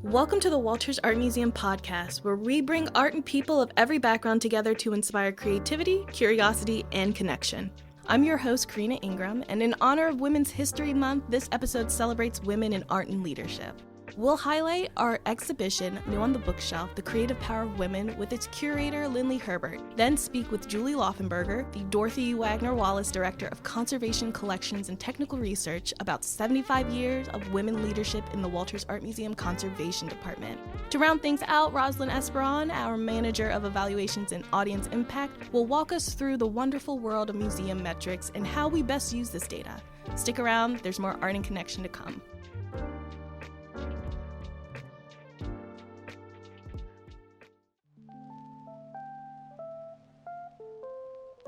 Welcome to the Walters Art Museum podcast, where we bring art and people of every background together to inspire creativity, curiosity, and connection. I'm your host, Karina Ingram, and in honor of Women's History Month, this episode celebrates women in art and leadership. We'll highlight our exhibition, New on the Bookshelf, The Creative Power of Women, with its curator, Lynley Herbert, then speak with Julie Lauffenburger, the Dorothy Wagner Wallace Director of Conservation Collections and Technical Research, about 75 years of women leadership in the Walters Art Museum Conservation Department. To round things out, Rosalind Esperon, our Manager of Evaluations and Audience Impact, will walk us through the wonderful world of museum metrics and how we best use this data. Stick around, there's more art and connection to come.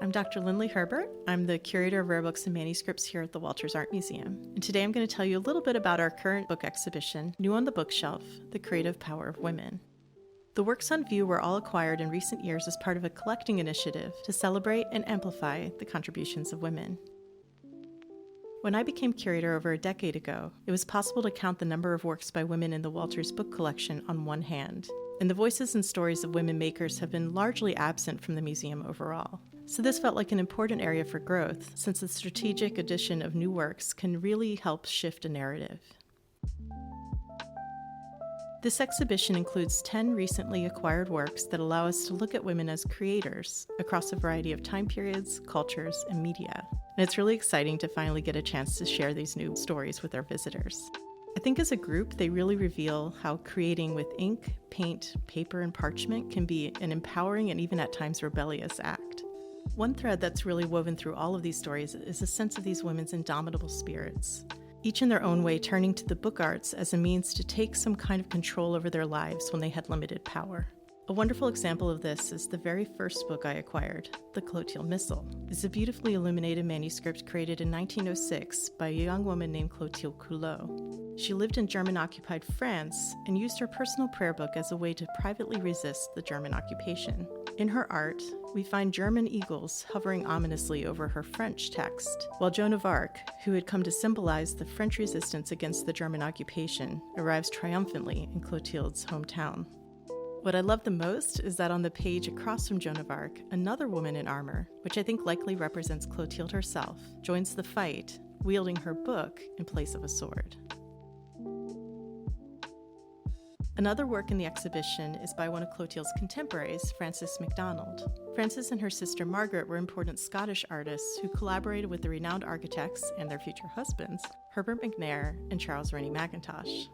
I'm Dr. Lynley Herbert. I'm the curator of rare books and manuscripts here at the Walters Art Museum. And today I'm going to tell you a little bit about our current book exhibition, New on the Bookshelf, The Creative Power of Women. The works on view were all acquired in recent years as part of a collecting initiative to celebrate and amplify the contributions of women. When I became curator over a decade ago, it was possible to count the number of works by women in the Walters book collection on one hand, and the voices and stories of women makers have been largely absent from the museum overall. So this felt like an important area for growth, since the strategic addition of new works can really help shift a narrative. This exhibition includes 10 recently acquired works that allow us to look at women as creators across a variety of time periods, cultures, and media. And it's really exciting to finally get a chance to share these new stories with our visitors. I think as a group, they really reveal how creating with ink, paint, paper, and parchment can be an empowering and even at times rebellious act. One thread that's really woven through all of these stories is a sense of these women's indomitable spirits, each in their own way turning to the book arts as a means to take some kind of control over their lives when they had limited power. A wonderful example of this is the very first book I acquired, The Clotilde Missal. It's a beautifully illuminated manuscript created in 1906 by a young woman named Clotilde Coulot. She lived in German-occupied France and used her personal prayer book as a way to privately resist the German occupation. In her art, we find German eagles hovering ominously over her French text, while Joan of Arc, who had come to symbolize the French resistance against the German occupation, arrives triumphantly in Clotilde's hometown. What I love the most is that on the page across from Joan of Arc, another woman in armor, which I think likely represents Clotilde herself, joins the fight, wielding her book in place of a sword. Another work in the exhibition is by one of Clotilde's contemporaries, Frances MacDonald. Frances and her sister Margaret were important Scottish artists who collaborated with the renowned architects and their future husbands, Herbert McNair and Charles Rennie Mackintosh.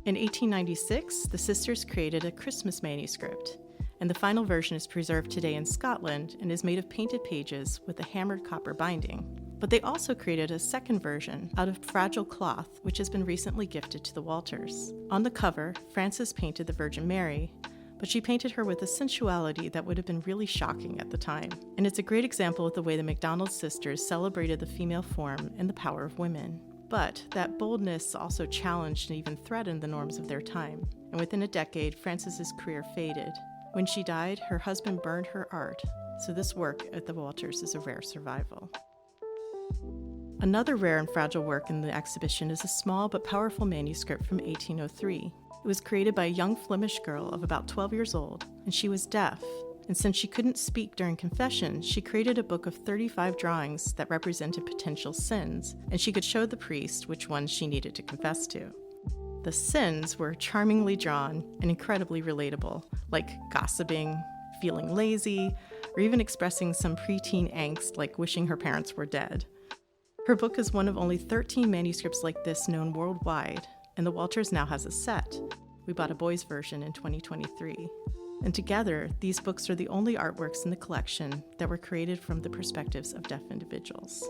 In 1896, the sisters created a Christmas manuscript, and the final version is preserved today in Scotland and is made of painted pages with a hammered copper binding. But they also created a second version out of fragile cloth, which has been recently gifted to the Walters. On the cover, Frances painted the Virgin Mary, but she painted her with a sensuality that would have been really shocking at the time. And it's a great example of the way the MacDonald sisters celebrated the female form and the power of women. But that boldness also challenged and even threatened the norms of their time. And within a decade, Frances's career faded. When she died, her husband burned her art, so this work at the Walters is a rare survival. Another rare and fragile work in the exhibition is a small but powerful manuscript from 1803. It was created by a young Flemish girl of about 12 years old, and she was deaf. And since she couldn't speak during confession, she created a book of 35 drawings that represented potential sins, and she could show the priest which ones she needed to confess to. The sins were charmingly drawn and incredibly relatable, like gossiping, feeling lazy, or even expressing some preteen angst like wishing her parents were dead. Her book is one of only 13 manuscripts like this known worldwide, and the Walters now has a set. We bought a boys' version in 2023. And together, these books are the only artworks in the collection that were created from the perspectives of deaf individuals.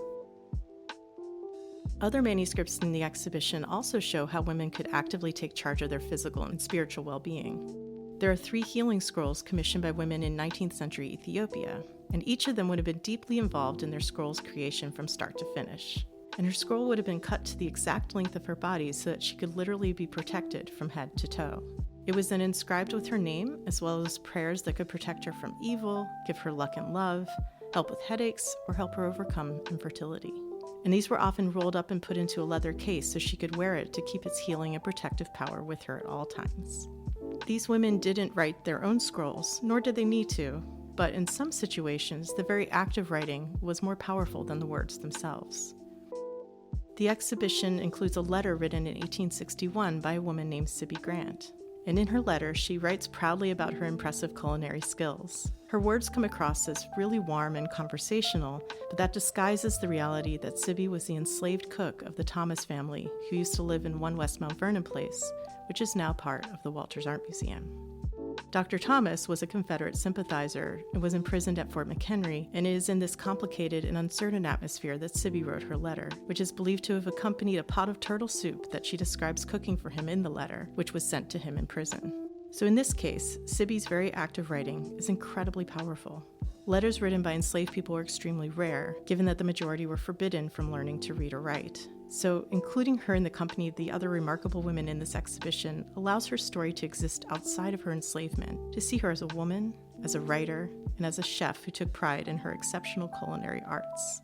Other manuscripts in the exhibition also show how women could actively take charge of their physical and spiritual well-being. There are 3 healing scrolls commissioned by women in 19th century Ethiopia, and each of them would have been deeply involved in their scroll's creation from start to finish. And her scroll would have been cut to the exact length of her body so that she could literally be protected from head to toe. It was then inscribed with her name, as well as prayers that could protect her from evil, give her luck and love, help with headaches, or help her overcome infertility. and these were often rolled up and put into a leather case so she could wear it to keep its healing and protective power with her at all times. These women didn't write their own scrolls, nor did they need to, but in some situations, the very act of writing was more powerful than the words themselves. The exhibition includes a letter written in 1861 by a woman named Sibby Grant. And in her letter, she writes proudly about her impressive culinary skills. Her words come across as really warm and conversational, but that disguises the reality that Sibby was the enslaved cook of the Thomas family who used to live in 1 West Mount Vernon place, which is now part of the Walters Art Museum. Dr. Thomas was a Confederate sympathizer and was imprisoned at Fort McHenry, and it is in this complicated and uncertain atmosphere that Sibby wrote her letter, which is believed to have accompanied a pot of turtle soup that she describes cooking for him in the letter, which was sent to him in prison. So in this case, Sibby's very act of writing is incredibly powerful. Letters written by enslaved people were extremely rare, given that the majority were forbidden from learning to read or write. So including her in the company of the other remarkable women in this exhibition allows her story to exist outside of her enslavement, to see her as a woman, as a writer, and as a chef who took pride in her exceptional culinary arts.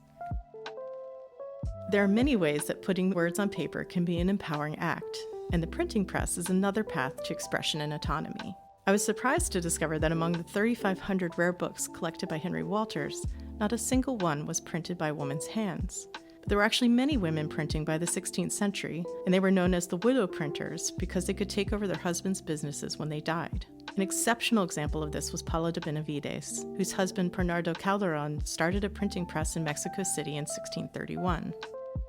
There are many ways that putting words on paper can be an empowering act, and the printing press is another path to expression and autonomy. I was surprised to discover that among the 3,500 rare books collected by Henry Walters, not a single one was printed by a woman's hands. But there were actually many women printing by the 16th century, and they were known as the widow printers because they could take over their husbands' businesses when they died. An exceptional example of this was Paula de Benavides, whose husband Bernardo Calderon started a printing press in Mexico City in 1631.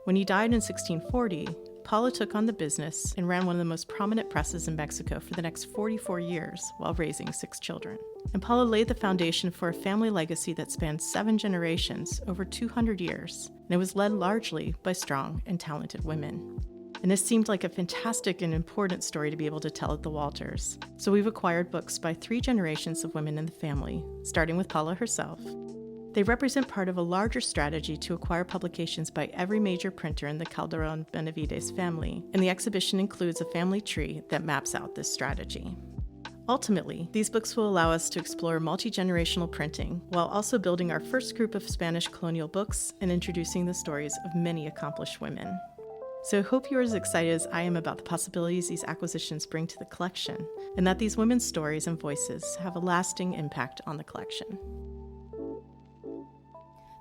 When he died in 1640, Paula took on the business and ran one of the most prominent presses in Mexico for the next 44 years while raising 6 children. And Paula laid the foundation for a family legacy that spanned 7 generations, over 200 years, and it was led largely by strong and talented women. And this seemed like a fantastic and important story to be able to tell at the Walters. So we've acquired books by 3 generations of women in the family, starting with Paula herself. They represent part of a larger strategy to acquire publications by every major printer in the Calderon-Benavides family, and the exhibition includes a family tree that maps out this strategy. Ultimately, these books will allow us to explore multi-generational printing, while also building our first group of Spanish colonial books and introducing the stories of many accomplished women. So I hope you're as excited as I am about the possibilities these acquisitions bring to the collection, and that these women's stories and voices have a lasting impact on the collection.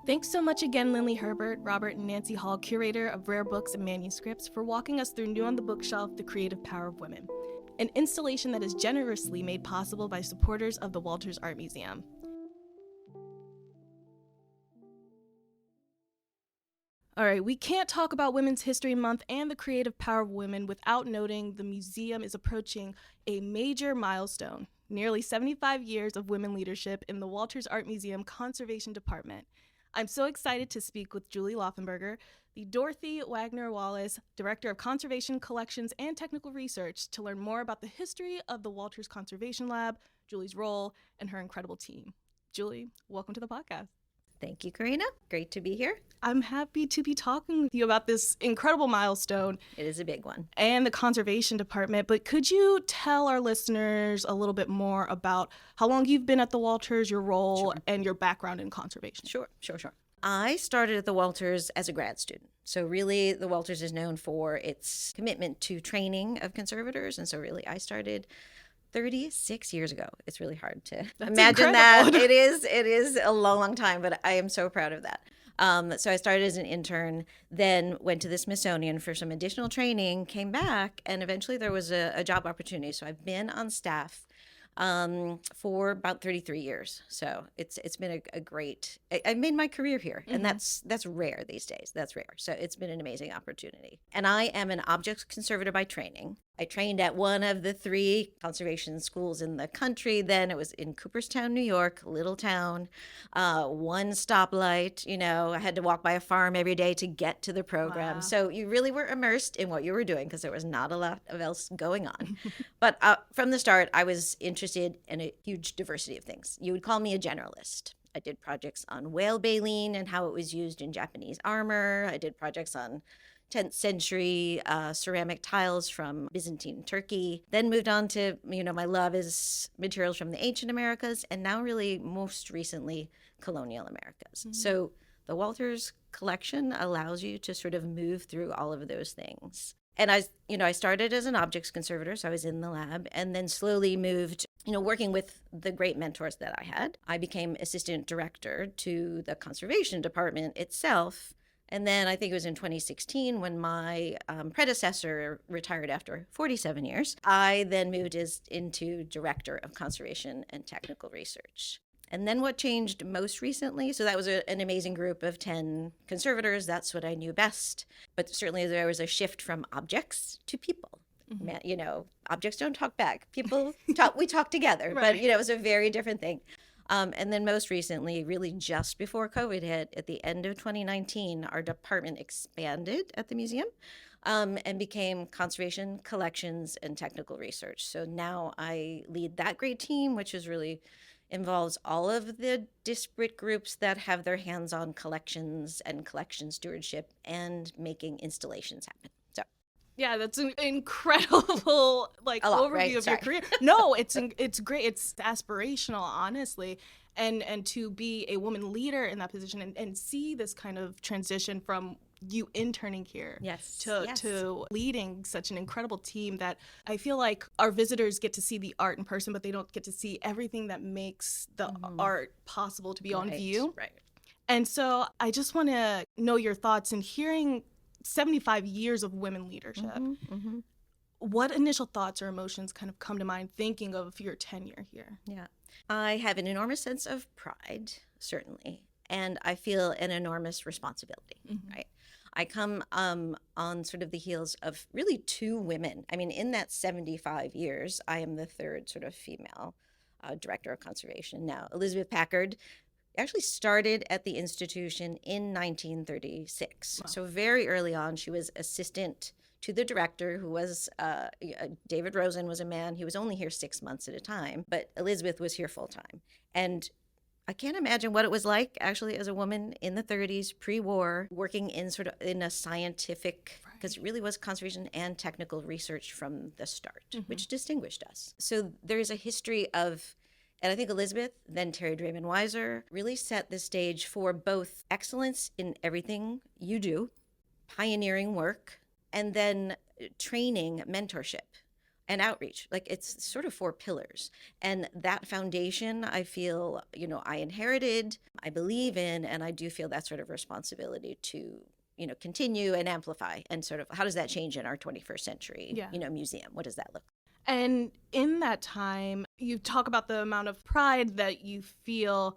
Thanks so much again, Lynley Herbert, Robert and Nancy Hall, curator of Rare Books and Manuscripts, for walking us through New on the Bookshelf, The Creative Power of Women, an installation that is generously made possible by supporters of the Walters Art Museum. All right, we can't talk about Women's History Month and the creative power of women without noting the museum is approaching a major milestone, nearly 75 years of women leadership in the Walters Art Museum Conservation Department. I'm so excited to speak with Julie Lauffenburger, the Dorothy Wagner Wallace Director of Conservation Collections and Technical Research, to learn more about the history of the Walters Conservation Lab, Julie's role, and her incredible team. Julie, welcome to the podcast. Thank you, Karina. Great to be here. I'm happy to be talking with you about this incredible milestone. It is a big one. And the Conservation Department. But could you tell our listeners a little bit more about how long you've been at the Walters, your role, Sure. and your background in conservation? Sure. I started at the Walters as a grad student. So really, the Walters is known for its commitment to training of conservators. And so really, I started 36 years ago. It's really hard to imagine that. It is a long time, but I am so proud of that. So I started as an intern, then went to the Smithsonian for some additional training, came back, and eventually there was a job opportunity. So I've been on staff for about 33 years. So it's been a great, I made my career here, and that's rare these days. That's rare. So it's been an amazing opportunity. And I am an object conservator by training. I trained at one of the 3 conservation schools in the country. Then it was in Cooperstown, New York, little town, 1 stoplight. You know, I had to walk by a farm every day to get to the program. Wow. So you really were immersed in what you were doing because there was not a lot of else going on. But from the start, I was interested in a huge diversity of things. You would call me a generalist. I did projects on whale baleen and how it was used in Japanese armor. I did projects on 10th century ceramic tiles from Byzantine Turkey. Then moved on to, my love is materials from the ancient Americas, and now really most recently colonial Americas. Mm-hmm. So the Walters collection allows you to sort of move through all of those things. And I started as an objects conservator, so I was in the lab, and then slowly moved, working with the great mentors that I had. I became assistant director to the conservation department itself. And then I think it was in 2016 when my predecessor retired after 47 years. I then moved into director of conservation and technical research. And then what changed most recently, so that was an amazing group of 10 conservators. That's what I knew best. But certainly there was a shift from objects to people. Mm-hmm. Objects don't talk back. People talk, we talk together. Right. But, it was a very different thing. And then most recently, really just before COVID hit, at the end of 2019, our department expanded at the museum and became conservation, collections, and technical research. So now I lead that great team, which is really involves all of the disparate groups that have their hands on collections and collection stewardship and making installations happen. So, yeah, that's an incredible overview right? of your career. No, it's great. It's aspirational, honestly, and to be a woman leader in that position and see this kind of transition from you interning here to leading such an incredible team that I feel like our visitors get to see the art in person, but they don't get to see everything that makes the art possible to be on view. Right. And so I just want to know your thoughts in hearing 75 years of women leadership. Mm-hmm. What initial thoughts or emotions kind of come to mind thinking of your tenure here? Yeah. I have an enormous sense of pride, certainly, and I feel an enormous responsibility, right? I come on sort of the heels of really two women. I mean, in that 75 years, I am the third sort of female director of conservation. Now, Elizabeth Packard actually started at the institution in 1936. Wow. So very early on, she was assistant to the director, who was David Rosen was a man. He was only here 6 months at a time, but Elizabeth was here full time. And I can't imagine what it was like actually as a woman in the 30s, pre-war, working in a scientific, because it really was conservation and technical research from the start, which distinguished us. So there's a history of, and I think Elizabeth, then Terry Draymond Weiser, really set the stage for both excellence in everything you do, pioneering work, and then training, mentorship, and outreach. It's sort of 4 pillars. And that foundation, I feel, I inherited, I believe in, and I do feel that sort of responsibility to, continue and amplify. And sort of, how does that change in our 21st century, museum? What does that look like? And in that time, you talk about the amount of pride that you feel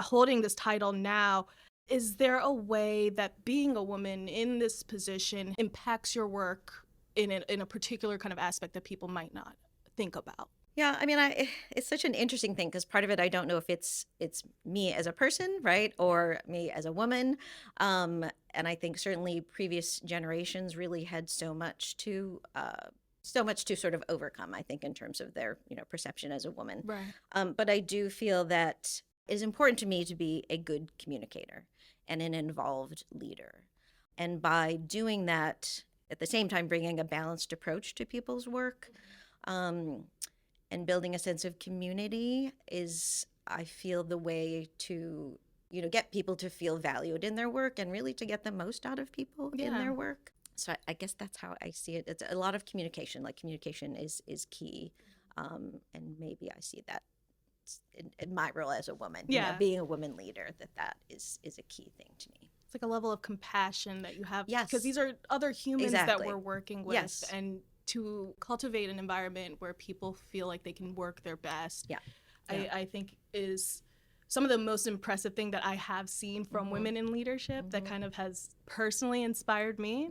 holding this title now. Is there a way that being a woman in this position impacts your work in a particular kind of aspect that people might not think about? Yeah, I mean, it's such an interesting thing because part of it, I don't know if it's me as a person, right, or me as a woman. And I think certainly previous generations really had so much to sort of overcome, I think, in terms of their, perception as a woman. Right. But I do feel that it is important to me to be a good communicator and an involved leader. And by doing that, at the same time, bringing a balanced approach to people's work and building a sense of community is, I feel, the way to, get people to feel valued in their work and really to get the most out of people in their work. So I guess that's how I see it. It's a lot of communication. Communication is key. And maybe I see that in my role as a woman, being a woman leader, that is a key thing to me. It's like a level of compassion that you have. Yes. Because these are other humans that we're working with. Yes. And to cultivate an environment where people feel like they can work their best, I think is some of the most impressive thing that I have seen from women in leadership that kind of has personally inspired me.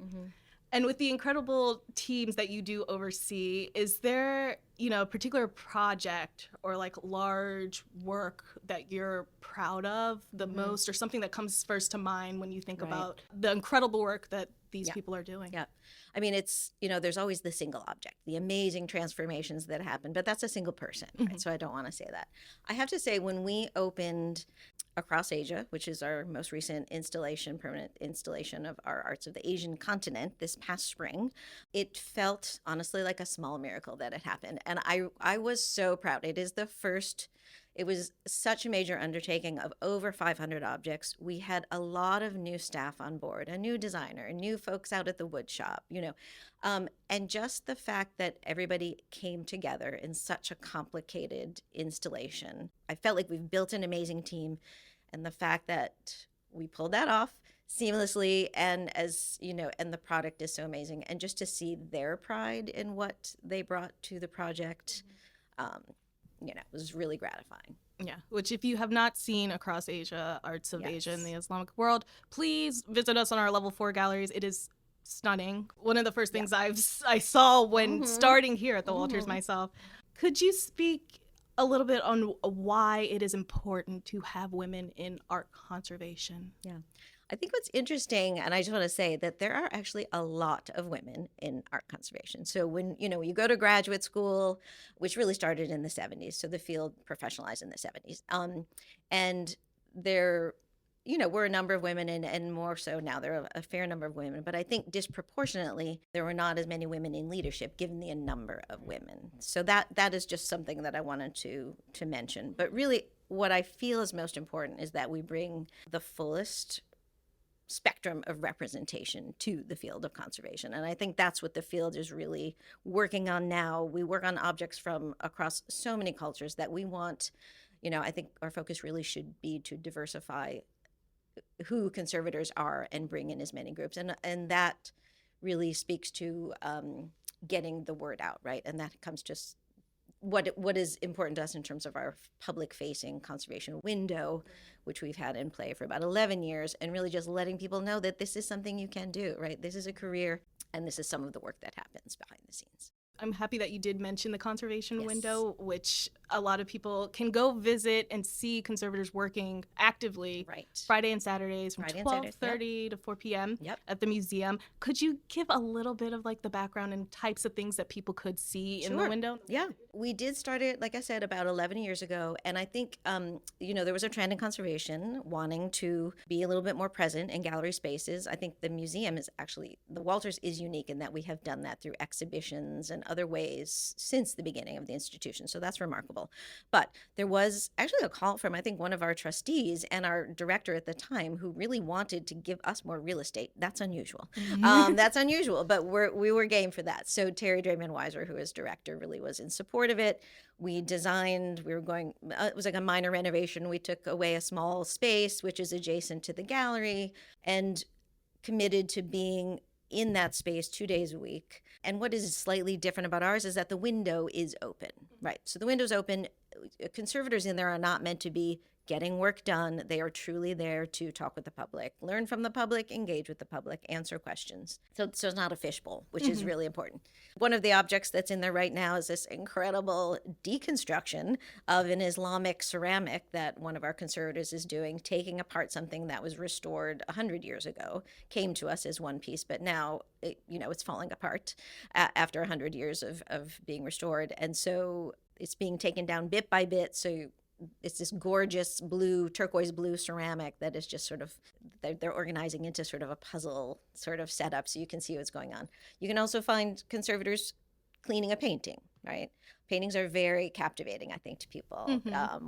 And with the incredible teams that you do oversee, is there, a particular project or large work that you're proud of the most, or something that comes first to mind when you think about the incredible work that these people are doing? Yeah. I mean, it's, there's always the single object, the amazing transformations that happen, but that's a single person, right? So I don't want to say that. I have to say, when we opened Across Asia, which is our most recent installation, permanent installation of our Arts of the Asian Continent this past spring, it felt honestly like a small miracle that it happened. And I was so proud. It is the first It was such a major undertaking of over 500 objects. We had a lot of new staff on board, a new designer, new folks out at the wood shop, and just the fact that everybody came together in such a complicated installation. I felt like we've built an amazing team, and the fact that we pulled that off seamlessly, and and the product is so amazing, and just to see their pride in what they brought to the project, it was really gratifying. Yeah, which if you have not seen across Asia, Arts of Yes. Asia and the Islamic world, please visit us on our level 4 galleries. It is stunning. One of the first things I saw when starting here at the Walters myself. Could you speak a little bit on why it is important to have women in art conservation? Yeah. I think what's interesting, and I just want to say that there are actually a lot of women in art conservation. So when you go to graduate school, which really started in the 70s, so the field professionalized in the 70s, and there were a number of women, and more so now there are a fair number of women, but I think disproportionately there were not as many women in leadership given the number of women. So that is just something that I wanted to mention. But really what I feel is most important is that we bring the fullest spectrum of representation to the field of conservation. And I think that's what the field is really working on now. We work on objects from across so many cultures that we want, I think our focus really should be to diversify who conservators are and bring in as many groups. And that really speaks to getting the word out, right? And that comes just what is important to us in terms of our public-facing conservation window, which we've had in play for about 11 years, and really just letting people know that this is something you can do, right? This is a career, and this is some of the work that happens behind the scenes. I'm happy that you did mention the conservation window, which a lot of people can go visit and see conservators working actively Friday and Saturdays from 12:30 to 4 p.m. At the museum. Could you give a little bit of the background and types of things that people could see in the window? Yeah, we did start it, like I said, about 11 years ago. And I think, there was a trend in conservation wanting to be a little bit more present in gallery spaces. I think the museum is actually, the Walters is unique in that we have done that through exhibitions and other ways since the beginning of the institution. So that's remarkable. But there was actually a call from, I think, one of our trustees and our director at the time who really wanted to give us more real estate. That's unusual. That's unusual, but we were game for that. So Terry Draymond-Weiser, who is director, really was in support of it. We designed, it was like a minor renovation. We took away a small space, which is adjacent to the gallery, and committed to being in that space 2 days a week. And what is slightly different about ours is that the window is open, right? So the window's open. Conservators in there are not meant to be getting work done. They are truly there to talk with the public, learn from the public, engage with the public, answer questions. So it's not a fishbowl, which is really important. One of the objects that's in there right now is this incredible deconstruction of an Islamic ceramic that one of our conservators is doing, taking apart something that was restored 100 years ago, came to us as one piece, but now it's falling apart after 100 years of being restored. And so it's being taken down bit by bit. So it's this gorgeous turquoise blue ceramic that is just sort of, they're organizing into sort of a puzzle sort of setup so you can see what's going on. You can also find conservators cleaning a painting, right? Paintings are very captivating, I think, to people,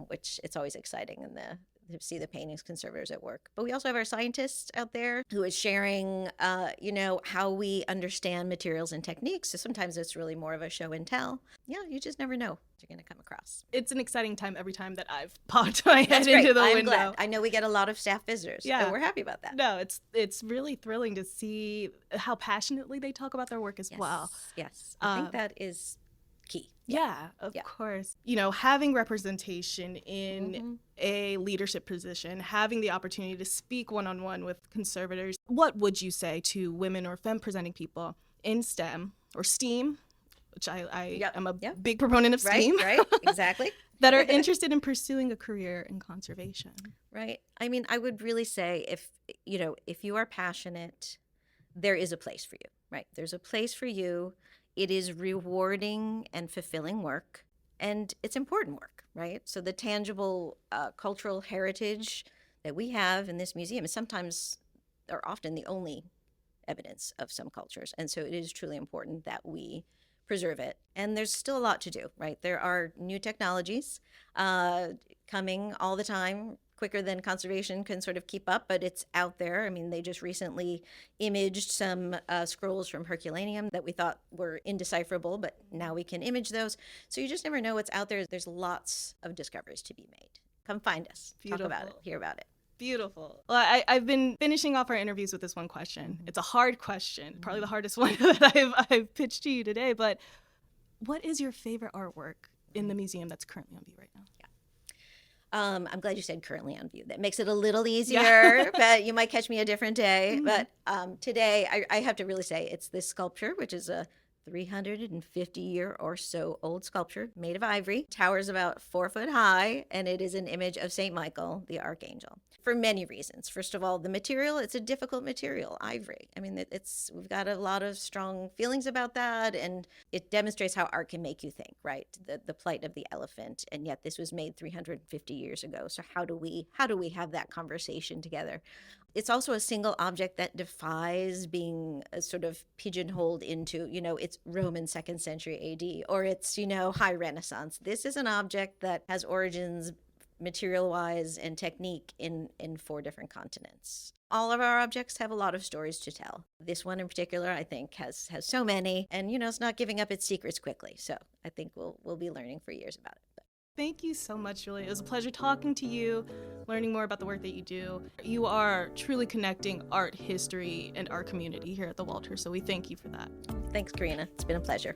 which it's always exciting to see the paintings conservators at work. But we also have our scientists out there who is sharing, how we understand materials and techniques. So sometimes it's really more of a show and tell. Yeah, you just never know what you're going to come across. It's an exciting time every time that I've popped my head into the window. Glad. I know we get a lot of staff visitors. Yeah, and we're happy about that. No, it's really thrilling to see how passionately they talk about their work as well. Yes, I think that is key. Yeah, of course. Having representation in a leadership position, having the opportunity to speak one-on-one with conservators. What would you say to women or femme-presenting people in STEM or STEAM, which I am a big proponent of STEAM. Right, exactly. that are interested in pursuing a career in conservation? Right. I mean, I would really say if you are passionate, there is a place for you, right? There's a place for you. It is rewarding and fulfilling work, and it's important work, right? So the tangible cultural heritage that we have in this museum is sometimes or often the only evidence of some cultures. And so it is truly important that we preserve it. And there's still a lot to do, right? There are new technologies coming all the time, quicker than conservation can sort of keep up, but it's out there. I mean, they just recently imaged some scrolls from Herculaneum that we thought were indecipherable, but now we can image those. So you just never know what's out there. There's lots of discoveries to be made. Come find us, Beautiful. Talk about it, hear about it. Beautiful. Well, I've been finishing off our interviews with this one question. It's a hard question, probably the hardest one that I've pitched to you today, but what is your favorite artwork in the museum that's currently on view right now? I'm glad you said currently on view. That makes it a little easier, but you might catch me a different day. But today, I have to really say it's this sculpture, which is a 350-year or so old sculpture made of ivory, towers about 4 foot high, and it is an image of St. Michael, the archangel, for many reasons. First of all, the material, it's a difficult material, ivory. I mean, we've got a lot of strong feelings about that, and it demonstrates how art can make you think, right? The plight of the elephant, and yet this was made 350 years ago. So how do we have that conversation together? It's also a single object that defies being sort of pigeonholed into, it's Roman 2nd century AD, or it's, high Renaissance. This is an object that has origins material-wise and technique in 4 different continents. All of our objects have a lot of stories to tell. This one in particular, I think, has so many, and, it's not giving up its secrets quickly. So I think we'll be learning for years about it. Thank you so much, Julia. It was a pleasure talking to you, learning more about the work that you do. You are truly connecting art history and our community here at the Walters, so we thank you for that. Thanks, Karina. It's been a pleasure.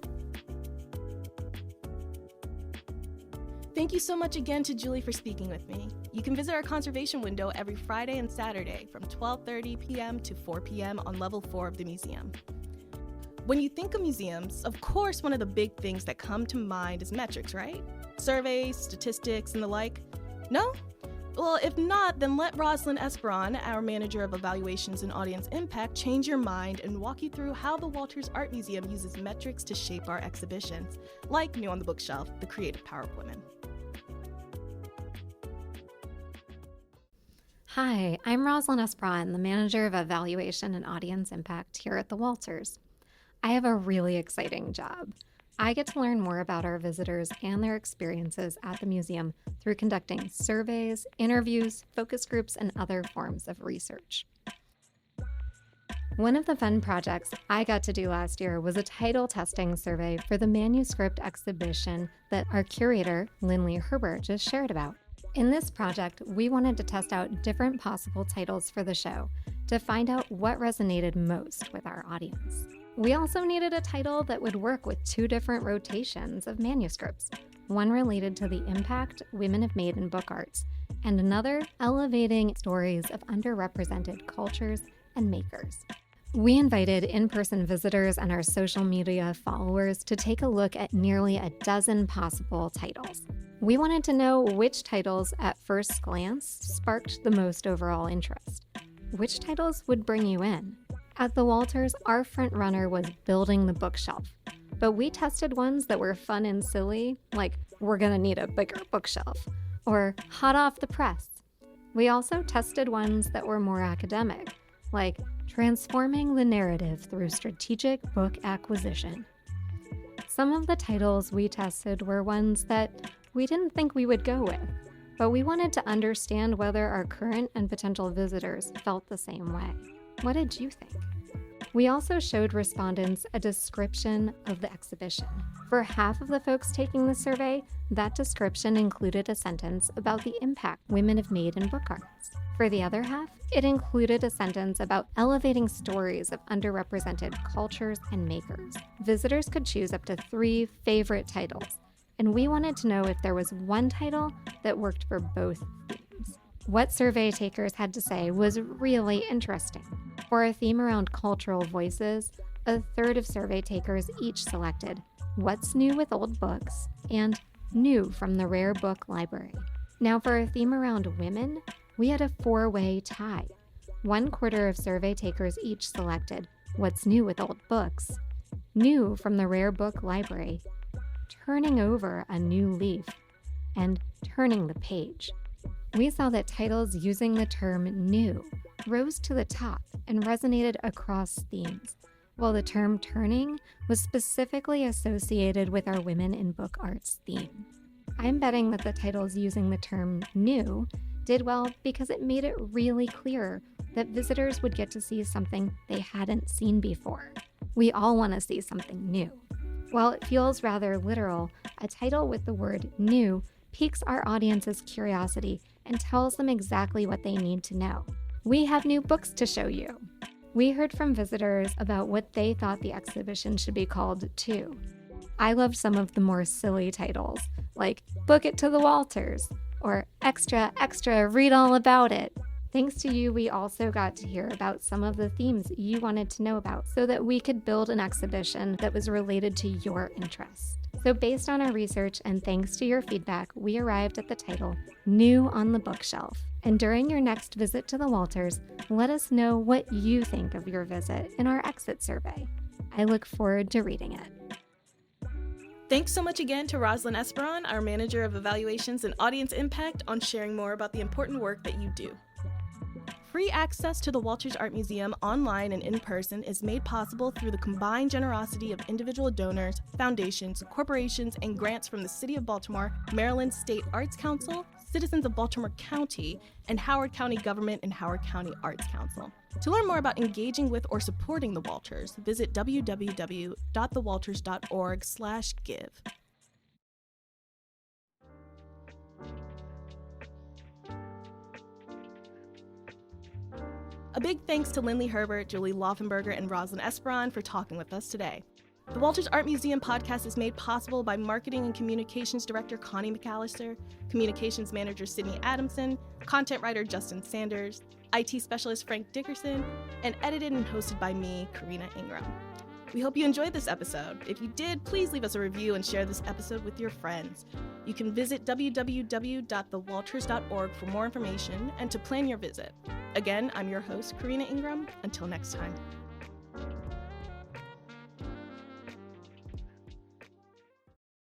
Thank you so much again to Julie for speaking with me. You can visit our conservation window every Friday and Saturday from 12:30 p.m. to 4 p.m. on level 4 of the museum. When you think of museums, of course, one of the big things that come to mind is metrics, right? Surveys, statistics, and the like. No? Well, if not, then let Rosalind Esperon, our manager of evaluations and audience impact, change your mind and walk you through how the Walters Art Museum uses metrics to shape our exhibitions, like New on the Bookshelf, The Creative Power of Women. Hi, I'm Rosalind Esperon, the manager of evaluation and audience impact here at the Walters. I have a really exciting job. I get to learn more about our visitors and their experiences at the museum through conducting surveys, interviews, focus groups, and other forms of research. One of the fun projects I got to do last year was a title testing survey for the manuscript exhibition that our curator, Lynley Herbert, just shared about. In this project, we wanted to test out different possible titles for the show to find out what resonated most with our audience. We also needed a title that would work with 2 different rotations of manuscripts, one related to the impact women have made in book arts, and another elevating stories of underrepresented cultures and makers. We invited in-person visitors and our social media followers to take a look at nearly a dozen possible titles. We wanted to know which titles at first glance sparked the most overall interest. Which titles would bring you in? At the Walters, our front runner was Building the Bookshelf, but we tested ones that were fun and silly, like We're Gonna Need a Bigger Bookshelf, or Hot Off the Press. We also tested ones that were more academic, like Transforming the Narrative Through Strategic Book Acquisition. Some of the titles we tested were ones that we didn't think we would go with, but we wanted to understand whether our current and potential visitors felt the same way. What did you think? We also showed respondents a description of the exhibition. For half of the folks taking the survey, that description included a sentence about the impact women have made in book arts. For the other half, it included a sentence about elevating stories of underrepresented cultures and makers. Visitors could choose up to 3 favorite titles, and we wanted to know if there was one title that worked for both themes. What survey takers had to say was really interesting. For a theme around cultural voices, a third of survey takers each selected What's New with Old Books and New from the Rare Book Library. Now for a theme around women, we had a 4-way tie. 1/4 of survey takers each selected What's New with Old Books, New from the Rare Book Library, Turning Over a New Leaf, and Turning the Page. We saw that titles using the term new rose to the top and resonated across themes. while the term turning was specifically associated with our Women in Book Arts theme. I'm betting that the titles using the term new did well because it made it really clear that visitors would get to see something they hadn't seen before. We all want to see something new. While it feels rather literal, a title with the word new piques our audience's curiosity and tells them exactly what they need to know. We have new books to show you. We heard from visitors about what they thought the exhibition should be called, too. I loved some of the more silly titles, like Book It to the Walters, or Extra, Extra, Read All About It. Thanks to you, we also got to hear about some of the themes you wanted to know about so that we could build an exhibition that was related to your interests. So based on our research and thanks to your feedback, we arrived at the title, New on the Bookshelf. And during your next visit to the Walters, let us know what you think of your visit in our exit survey. I look forward to reading it. Thanks so much again to Rosalind Esperon, our Manager of Evaluations and Audience Impact, on sharing more about the important work that you do. Free access to the Walters Art Museum online and in person is made possible through the combined generosity of individual donors, foundations, corporations, and grants from the City of Baltimore, Maryland State Arts Council, citizens of Baltimore County, and Howard County Government and Howard County Arts Council. To learn more about engaging with or supporting the Walters, visit www.thewalters.org/give. A big thanks to Lynley Herbert, Julie Lauffenburger, and Rosalind Esperon for talking with us today. The Walters Art Museum podcast is made possible by Marketing and Communications Director Connie McAllister, Communications Manager Sydney Adamson, Content Writer Justin Sanders, IT Specialist Frank Dickerson, and edited and hosted by me, Karina Ingram. We hope you enjoyed this episode. If you did, please leave us a review and share this episode with your friends. You can visit www.thewalters.org for more information and to plan your visit. Again, I'm your host, Karina Ingram. Until next time.